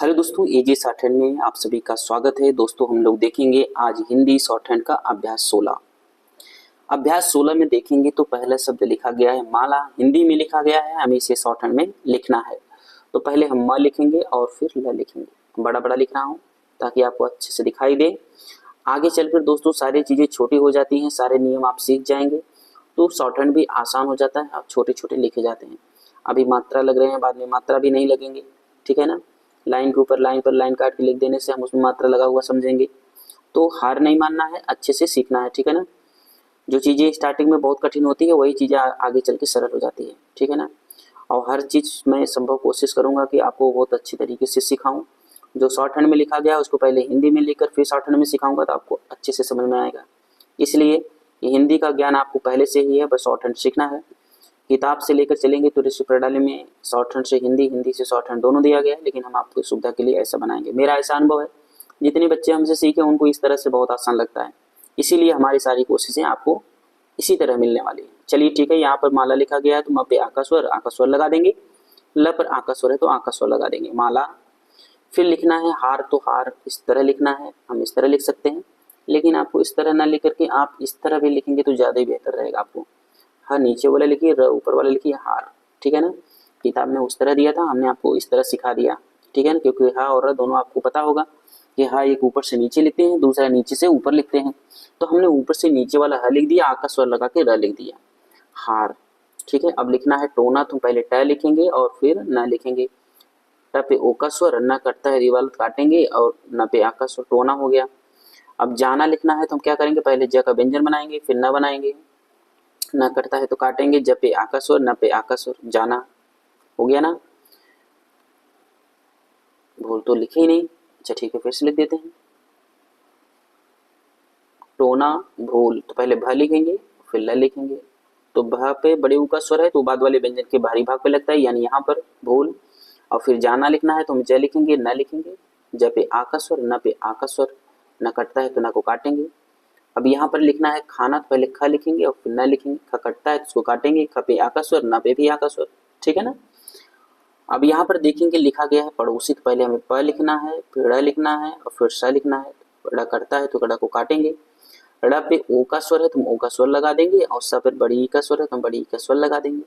Hello दोस्तों, एजी shorthand में आप सभी का स्वागत है। दोस्तों हम लोग देखेंगे आज हिंदी शॉर्टहैंड का अभ्यास 16। अभ्यास 16 में देखेंगे तो पहला शब्द लिखा गया है माला, हिंदी में लिखा गया है, हमें इसे शॉर्टहैंड में लिखना है। तो पहले हम म लिखेंगे और फिर ल लिखेंगे। बड़ा बड़ा लिख रहा हूँ ताकि आपको अच्छे से दिखाई दे। आगे चलकर दोस्तों सारी चीज़ें छोटी हो जाती हैं, सारे नियम आप सीख जाएंगे तो शॉर्टहैंड भी आसान हो जाता है और छोटे छोटे लिखे जाते हैं। अभी मात्रा लग रहे हैं, बाद में मात्रा भी नहीं लगेंगे, ठीक है ना। लाइन के ऊपर लाइन पर लाइन काट के लिख देने से हम उसमें मात्रा लगा हुआ समझेंगे। तो हार नहीं मानना है, अच्छे से सीखना है, ठीक है ना। जो चीज़ें स्टार्टिंग में बहुत कठिन होती है वही चीज़ें आगे चल के सरल हो जाती है, ठीक है ना। और हर चीज़ मैं संभव कोशिश करूँगा कि आपको बहुत अच्छी तरीके से सिखाऊँ। जो शॉर्टहैंड में लिखा गया है उसको पहले हिंदी में लिखकर फिर शॉर्टहैंड में सिखाऊंगा तो आपको अच्छे से समझ में आएगा। इसलिए ये हिंदी का ज्ञान आपको पहले से ही है, बस शॉर्टहैंड सीखना है। किताब से लेकर चलेंगे तो ऋषि प्रणाली में शॉर्टहैंड से हिंदी, हिंदी से शॉर्टहैंड दोनों दिया गया है, लेकिन हम आपको सुविधा के लिए ऐसा बनाएंगे। मेरा ऐसा अनुभव है, जितने बच्चे हमसे सीखे उनको इस तरह से बहुत आसान लगता है, इसीलिए हमारी सारी कोशिशें आपको इसी तरह मिलने वाली है। चलिए ठीक है, यहाँ पर माला लिखा गया है तो म पे आका स्वर लगा देंगे। ल पर आका स्वर है तो आका स्वर लगा देंगे, माला। फिर लिखना है हार, तो हार इस तरह लिखना है, हम इस तरह लिख सकते हैं, लेकिन आपको इस तरह ना लिख करके आप इस तरह भी लिखेंगे तो ज़्यादा ही बेहतर रहेगा आपको। हाँ नीचे वाला लिखिए, र ऊपर वाला लिखिए, हार, ठीक है ना। किताब में उस तरह दिया था, हमने आपको इस तरह सिखा दिया, ठीक है ना। क्योंकि हा और र दोनों आपको पता होगा कि हा एक ऊपर से नीचे लिखते हैं, दूसरा नीचे से ऊपर लिखते हैं। तो हमने ऊपर से नीचे वाला ह लिख दिया, आका स्वर लगा के र लिख दिया, हार, ठीक है। अब लिखना है टोना, तो पहले ट लिखेंगे और फिर न लिखेंगे। ट पे ओ का स्वर, न कटता है दीवार काटेंगे और न पे आका स्वर, टोना हो गया। अब जाना लिखना है तो हम क्या करेंगे, पहले ज का व्यंजन बनाएंगे फिर न बनाएंगे। न करता है तो काटेंगे, ज पे आका स्वर, न पे आका स्वर, जाना हो गया ना। भूल तो लिखे ही नहीं, अच्छा ठीक है फिर से लिख देते हैं। टोना भूल, तो पहले भ लिखेंगे फिर ल लिखेंगे। तो भ पे बड़े ऊ का स्वर है तो बाद वाले व्यंजन के भारी भाग पे लगता है, यानी यहाँ पर भूल। और फिर जाना लिखना है तो हम ज लिखेंगे न लिखेंगे, ज पे आ का स्वर, न पे आ का स्वर, न कटता है तो न को काटेंगे। अब यहाँ पर लिखना है खाना, तो पहले ख लिखेंगे और फिर न लिखेंगे, ख कटता है तो उसको काटेंगे, ख पे आ का स्वर, न पे भी आ का स्वर, ठीक है ना। अब यहाँ पर देखेंगे लिखा गया है पड़ोसी, तो पहले हमें प लिखना है फिर ड़ लिखना है और फिर स लिखना है। ड़ करता है तो ड़ को काटेंगे, ड़ पे ओ का स्वर है तो हम ओ का स्वर लगा देंगे और स पर बड़ी ई का स्वर है तो हम बड़ी ई का स्वर लगा देंगे।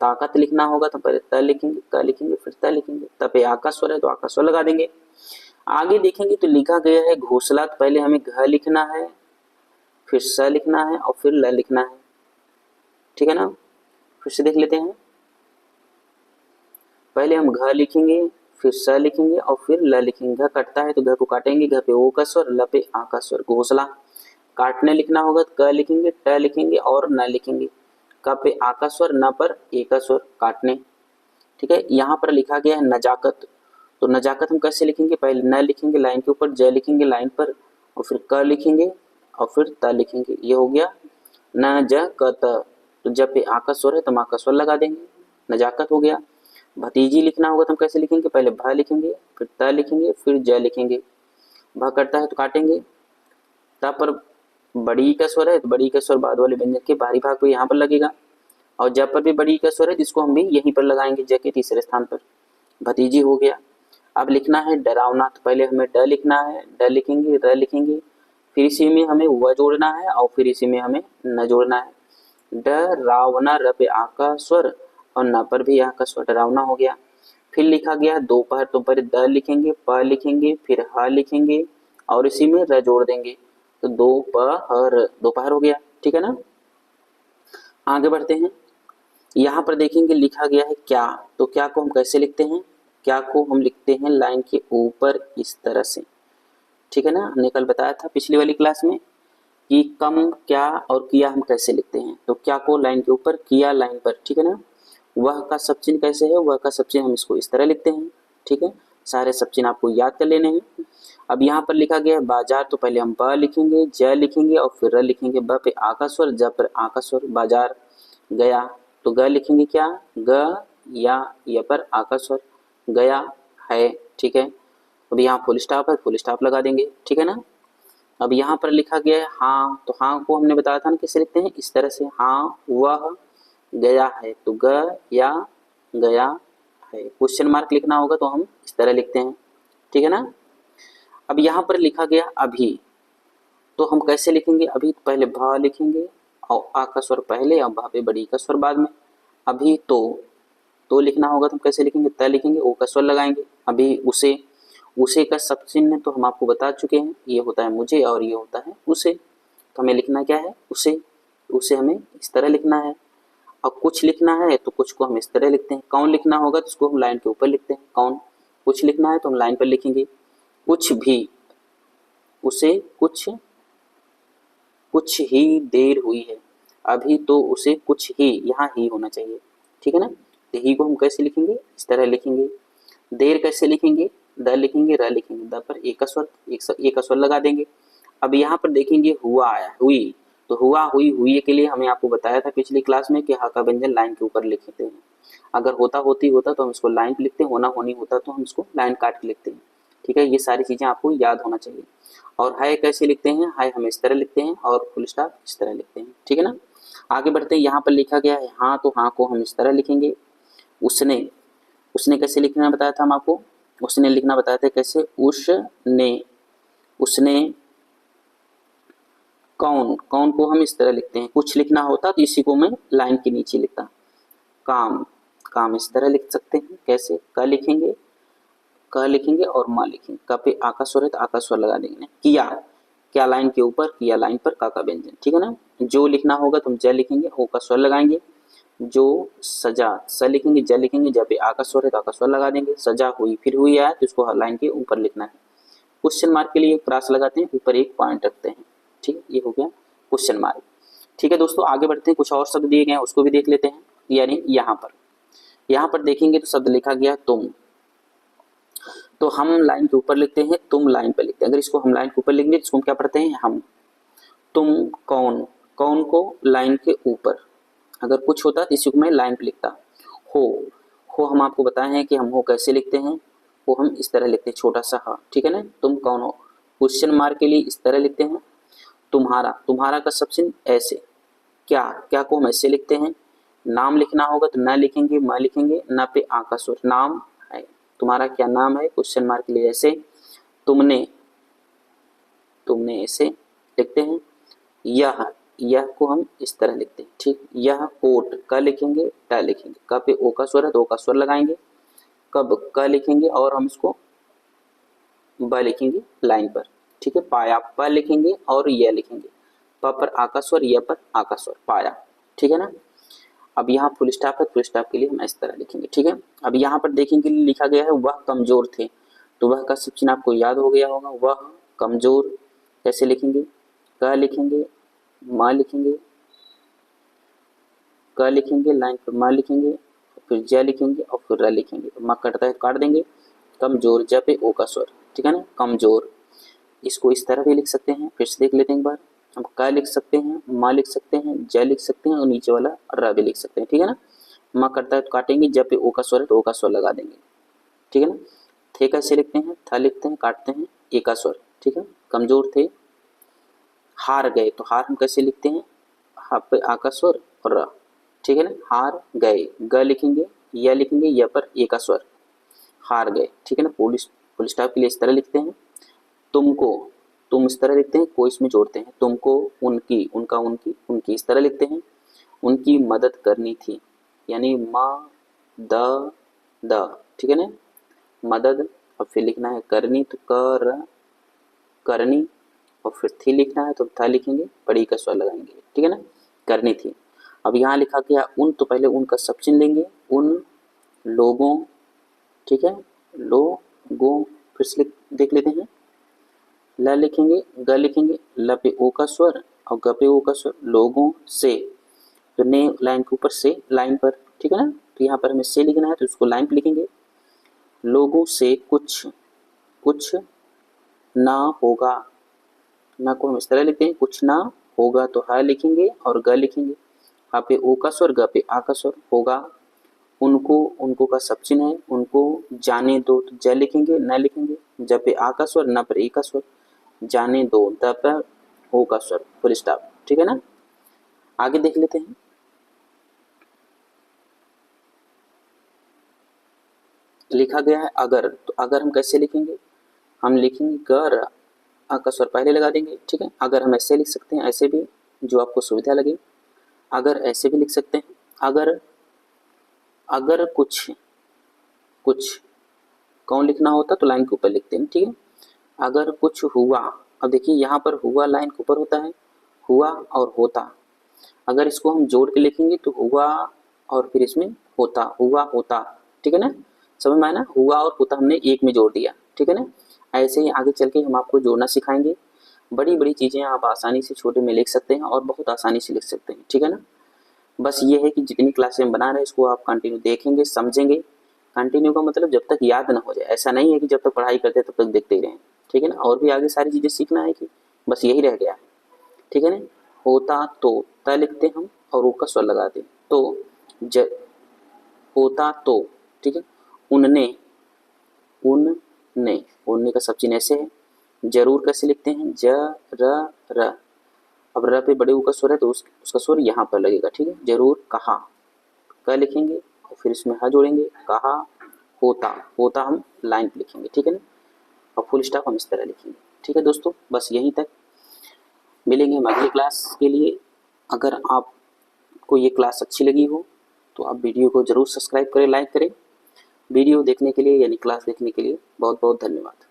ताकत लिखना होगा तो पहले त लिखेंगे, क लिखेंगे फिर त लिखेंगे, त पे आका स्वर है तो आका स्वर लगा देंगे। आगे देखेंगे तो लिखा गया है घोंसला, तो पहले हमें घ लिखना है फिर स लिखना है और फिर ल लिखना है, ठीक है ना। फिर से देख लेते हैं, पहले हम घ लिखेंगे फिर स लिखेंगे और फिर ल लिखेंगे। घ कटता है तो घ को काटेंगे, घ पे ओ का स्वर, ल पे आ का स्वर, घोंसला। काटने लिखना होगा तो क लिखेंगे, ट लिखेंगे और न लिखेंगे, क पे आ का स्वर, न पर ए का स्वर, काटने, ठीक है। यहाँ पर लिखा गया है नजाकत, तो नजाकत हम कैसे लिखेंगे, पहले न लिखेंगे लाइन के ऊपर, ज लिखेंगे लाइन पर और फिर क लिखेंगे और फिर त लिखेंगे, ये हो गया न ज क त। तो जब पे आ का स्वर है तो मा का स्वर लगा देंगे, नजाकत हो गया। भतीजी लिखना होगा तो हम कैसे लिखेंगे, पहले भ लिखेंगे फिर त लिखेंगे फिर ज लिखेंगे, भ करता है तो काटेंगे, त पर बड़ी का स्वर है तो बड़ी का स्वर बाद वाले व्यंजन के बाहरी भाग पे यहाँ पर लगेगा, और जब पर भी बड़ी का स्वर है जिसको हम भी यहीं पर लगाएंगे, ज के तीसरे स्थान पर, भतीजी हो गया। अब लिखना है डरावना, तो पहले हमें ड लिखना है, ड लिखेंगे र लिखेंगे, फिर इसी में हमें व जोड़ना है और फिर इसी में हमें न जोड़ना है। डरावना, र पे आ का स्वर और न पर भी आ का स्वर, डरावना हो गया। फिर लिखा गया दोपहर, तो पहले द लिखेंगे, प लिखेंगे फिर ह लिखेंगे और इसी में र जोड़ देंगे, तो दोपहर, दोपहर हो गया, ठीक है ना। आगे बढ़ते हैं, यहाँ पर देखेंगे लिखा गया है क्या, तो क्या को हम कैसे लिखते हैं, क्या को हम लिखते हैं लाइन के ऊपर इस तरह से, ठीक है ना। हमने कल बताया था पिछली वाली क्लास में कि कम, क्या और किया हम कैसे लिखते हैं। तो क्या को लाइन के ऊपर, किया लाइन पर, ठीक है ना। वह का सब चिन्ह कैसे है, वह का सब चिन्ह हम इसको इस तरह लिखते हैं, ठीक है। सारे सब चिन्ह आपको याद कर लेने हैं। अब यहाँ पर लिखा गया है बाजार, तो पहले हम ब लिखेंगे, ज लिखेंगे और फिर र लिखेंगे, ब पे आ का स्वर, ज पर आ का स्वर, बाजार। गया, तो ग लिखेंगे क्या, ग या य पर आ का स्वर, गया है, ठीक है। अब यहाँ फुल स्टॉप है, फुल स्टॉप लगा देंगे, ठीक है ना। अब यहाँ पर लिखा गया है हाँ, तो हाँ को हमने बताया था ना कैसे लिखते हैं, इस तरह से, हाँ वह गया है, तो ग या गया है। क्वेश्चन मार्क लिखना होगा तो हम इस तरह लिखते हैं, ठीक है ना। अब यहाँ पर लिखा गया अभी, तो हम कैसे लिखेंगे? अभी पहले भ लिखेंगे और आ का स्वर पहले और भा पे बड़ी का स्वर बाद में। अभी तो लिखना होगा तो हम कैसे लिखेंगे? त लिखेंगे, ओ का स्वर लगाएंगे। अभी उसे का सब चिन्ह तो हम आपको बता चुके हैं, ये होता है मुझे और ये होता है उसे। तो हमें लिखना क्या है? उसे हमें इस तरह लिखना है। और कुछ लिखना है तो कुछ को हम इस तरह लिखते हैं। कौन लिखना होगा तो उसको हम लाइन के ऊपर लिखते हैं। कौन कुछ लिखना है तो हम लाइन पर लिखेंगे। कुछ भी, उसे कुछ ही देर हुई है। अभी तो उसे कुछ ही, यहाँ ही होना चाहिए, ठीक है ना। तो ही को हम कैसे लिखेंगे? इस तरह लिखेंगे। देर कैसे लिखेंगे? द लिखेंगे, र लिखेंगे, द पर एक का स्वर लगा देंगे। अब यहाँ पर देखेंगे हुआ आया, हुई, तो हुआ हुई हुई के लिए हमें आपको बताया था पिछली क्लास में कि हा का व्यंजन लाइन के ऊपर लिखते हैं। अगर होता तो हम इसको लाइन पे लिखते हैं, होना होनी होता तो हम इसको लाइन काट के लिखते हैं। ठीक है, ये सारी चीजें आपको याद होना चाहिए। और हाय कैसे लिखते हैं? हाय हम इस तरह लिखते हैं और फुल स्टॉप इस तरह लिखते हैं, ठीक है ना। आगे बढ़ते हैं। यहाँ पर लिखा गया है हाँ, तो हाँ को हम इस तरह लिखेंगे। उसने कैसे लिखना बताया था हम आपको? उसने लिखना बताया था कैसे? उसने कौन को हम इस तरह लिखते हैं। कुछ लिखना होता तो इसी को मैं लाइन के नीचे लिखता। काम इस तरह लिख सकते हैं। कैसे? क लिखेंगे और माँ लिखेंगे। क पे आ का स्वर है तो आ का स्वर लगा देंगे। क्या लाइन के ऊपर, किया लाइन पर, का व्यंजन, ठीक है ना। जो लिखना होगा तुम ज लिखेंगे, ओ का स्वर लगाएंगे। जो सजा, स लिखेंगे, ज लिखेंगे, जब पे आ का स्वर है तो आ का स्वर लगा देंगे। सजा हुई, फिर हुई आया तो इसको लाइन के ऊपर लिखना है। क्वेश्चन मार्क के लिए क्रॉस लगाते हैं, ऊपर एक पॉइंट रखते हैं, ठीक है। ये हो गया क्वेश्चन मार्क। ठीक है दोस्तों, आगे बढ़ते हैं। कुछ और शब्द दिए गए हैं उसको भी देख लेते हैं। यानी यहाँ पर देखेंगे तो शब्द लिखा गया तुम, तो हम लाइन के ऊपर लिखते हैं, तुम लाइन पर लिखते हैं। अगर इसको हम लाइन के ऊपर लिखेंगे तो इसको हम क्या पढ़ते हैं? हम। तुम कौन को लाइन के ऊपर, अगर कुछ होता तो इसी को मैं लाइन पे लिखता। हो हम आपको बताए हैं कि हम हो कैसे लिखते हैं। वो हम इस तरह लिखते हैं, छोटा सा हा, ठीक है ना। तुम कौन हो, क्वेश्चन मार्क के लिए इस तरह लिखते हैं। तुम्हारा का सबसे ऐसे। क्या को हम ऐसे लिखते हैं। नाम लिखना होगा तो न लिखेंगे, म लिखेंगे, न पे आ का स्वर। नाम है, तुम्हारा क्या नाम है, क्वेश्चन मार्क के लिए ऐसे। तुमने ऐसे लिखते हैं। यह को हम इस तरह लिखते हैं, ठीक। यह कोट, क लिखेंगे, ट लिखेंगे, क पे ओ का स्वर है तो ओ का स्वर लगाएंगे। कब, क लिखेंगे और हम इसको ब लिखेंगे लाइन पर, ठीक है। पाया, प लिखेंगे और य लिखेंगे, प पर आ का स्वर, य पर आ का स्वर, पाया, ठीक है ना। अब यहाँ फुल स्टॉप है, फुल स्टॉप के लिए हम इस तरह लिखेंगे, ठीक है। अब यहाँ पर देखेंगे लिखा गया है वह कमजोर थे, तो वह का सब चिन्ह आपको याद हो गया होगा। वह कमजोर कैसे लिखेंगे? क लिखेंगे, माँ लिखेंगे, क लिखेंगे, लाइन पर माँ लिखेंगे, फिर ज लिखेंगे और फिर र लिखेंगे। तो माँ कटता है काट देंगे। कमजोर, ज पे ओ का स्वर, ठीक है ना, कमजोर। इसको इस तरह भी लिख सकते हैं, फिर से देख लेते हैं एक बार। अब क लिख सकते हैं, माँ लिख सकते हैं, ज लिख सकते हैं और नीचे वाला र भी लिख सकते हैं, ठीक है ना। माँ कटता है तो काटेंगे, जब पे ओ का स्वर है तो ओ का स्वर लगा देंगे, ठीक है ना। थे कैसे लिखते हैं? थ लिखते हैं, काटते हैं, ए का स्वर, ठीक है। कमजोर थे। हार गए, तो हार हम कैसे लिखते हैं? हा पे आ का स्वर और र, ठीक है ना। हार गए, ग लिखेंगे, य लिखेंगे, य पर ए का स्वर, हार गए, ठीक है ना। फुल स्टॉप के लिए इस तरह लिखते हैं। तुमको, तुम इस तरह लिखते हैं, को इसमें जोड़ते हैं। तुमको, उनकी, उनका, उनकी इस तरह लिखते हैं। उनकी मदद करनी थी, यानी द, ठीक है ना, मदद। अब फिर लिखना है करनी, तो करनी, और फिर थी लिखना है तो था लिखेंगे, बड़ी का स्वर लगाएंगे, ठीक है ना, करनी थी। अब यहाँ लिखा गया उन, तो पहले उनका सब चिन्ह लेंगे। उन लोगों, ठीक है, लोगों, फिर से देख लेते हैं। ल लिखेंगे, ग लिखेंगे, ल पे ओ का स्वर और ग पे ओ का स्वर। लोगों से, तो ने लाइन के ऊपर से लाइन पर, ठीक है ना। तो यहाँ पर हमें से लिखना है तो उसको लाइन पर लिखेंगे। लोगों से कुछ ना होगा, ना को हम इस तरह लिखते हैं, कुछ ना होगा तो हा लिखेंगे और ग लिखेंगे। हा पे ओ का स्वर, ग पे आ का स्वर, होगा। उनको का सब चिन्ह है। उनको जाने दो, तो ज लिखेंगे, न लिखेंगे, ज पे आ का स्वर, न पर ए का स्वर, जाने दो, द पर ओ का स्वर, फुल स्टॉप, ठीक है ना। आगे देख लेते हैं। लिखा गया है अगर, तो अगर हम कैसे लिखेंगे? हम लिखेंगे ग आ का स्वर पहले लगा देंगे, ठीक है। अगर हम ऐसे लिख सकते हैं, ऐसे भी, जो आपको सुविधा लगे, अगर ऐसे भी लिख सकते हैं, अगर कुछ कौन लिखना होता तो लाइन के ऊपर लिखते हैं, ठीक है। अगर कुछ हुआ, अब देखिए यहाँ पर हुआ लाइन के ऊपर होता है, हुआ और होता, अगर इसको हम जोड़ के लिखेंगे तो हुआ और फिर इसमें होता, हुआ होता, ठीक है ना, समझ में आया ना, हुआ और होता हमने एक में जोड़ दिया, ठीक है ना। ऐसे ही आगे चल के हम आपको जोड़ना सिखाएंगे। बड़ी बड़ी चीज़ें आप आसानी से छोटे में लिख सकते हैं और बहुत आसानी से लिख सकते हैं, ठीक है ना। बस ये है कि जितनी क्लासें हम बना रहे हैं इसको आप कंटिन्यू देखेंगे, समझेंगे। कंटिन्यू का मतलब जब तक याद ना हो जाए, ऐसा नहीं है कि जब तक पढ़ाई करते तब तक देखते ही रहें, ठीक है ना। और भी आगे सारी चीज़ें सीखना है कि बस यही रह गया है, ठीक है ना। होता तो त लिखते हम और ऊ का स्वर लगाते, तो होता तो, ठीक है। उनने, उनने का सब चिन्ह ऐसे है। जरूर कैसे लिखते हैं, ज र। अब र पे बड़े ऊ का स्वर है तो उसका स्वर यहाँ पर लगेगा, ठीक है। जरूर कहा, क लिखेंगे और फिर इसमें ह जोड़ेंगे, कहा होता, होता हम लाइन पे लिखेंगे, ठीक है ना। और फुल स्टॉप हम इस तरह लिखेंगे, ठीक है दोस्तों। बस यहीं तक, मिलेंगे हम अगली क्लास के लिए। अगर आपको ये क्लास अच्छी लगी हो तो आप वीडियो को ज़रूर सब्सक्राइब करें, लाइक करें। वीडियो देखने के लिए यानी क्लास देखने के लिए बहुत बहुत धन्यवाद।